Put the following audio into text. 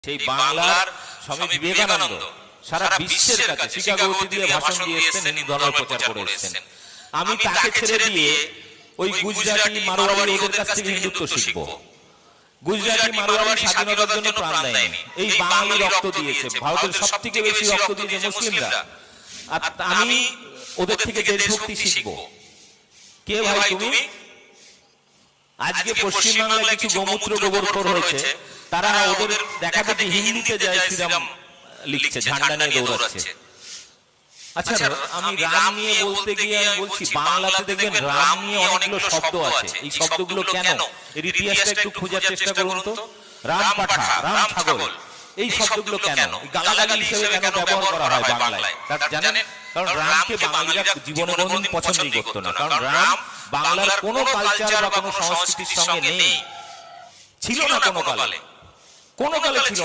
সেই বাংলার স্বামী বিবেকানন্দ সারা বিশ্বের কাছে শিকাগোতে দিয়ে ভাষণ দিয়ে এসেছেন, হিন্দু ধর্ম প্রচার করে এসেছেন। আমি তাকে ছেড়ে দিয়ে ওই গুজরাটি মারোয়াড়ি ওদের কাছ থেকে হিন্দুত্ব শিখবো। গুজরাটি মারোয়াড়ি স্বাধীনতার জন্য প্রাণ দেয়নি, এই বাঙালি রক্ত দিয়েছে। ভারতের সব থেকে বেশি রক্ত দিয়েছে মুসলিমরা, আর আমি ওদের থেকে দেশভক্তি শিখবো। কে ভাই তুমি? আজকে পশ্চিমবাংলায় কিছু গোমূত্র গোবরখোর হয়েছে, তারা ওদের দেখাতে হিন্দিতে জয় শ্রীরাম লিখছে, ঝান্ডা নিয়ে দৌড়াচ্ছে। আচ্ছা, আমি রাম নিয়ে বলতে গিয়ে আমি বলছি, বাংলাতে দেখবেন রাম নিয়ে অনেকগুলো শব্দ আছে। এই শব্দগুলো কেন, এর ইতিহাসটা একটু খোঁজার চেষ্টা করুন তো। রাম পাঠা, রাম ছাগল, এই শব্দগুলো কেন, গালাগালি হিসেবে কেন ব্যবহার করা হয় বাংলায়, তা জানেন? কারণ রামকে বাঙালিরা জীবনে কোনোদিন পছন্দই করতো না। কারণ রাম বাংলার কোনো কালচার বা কোনো সংস্কৃতির সঙ্গে নেই, ছিল না কোনো কালে, কোনো কালে ছিল না।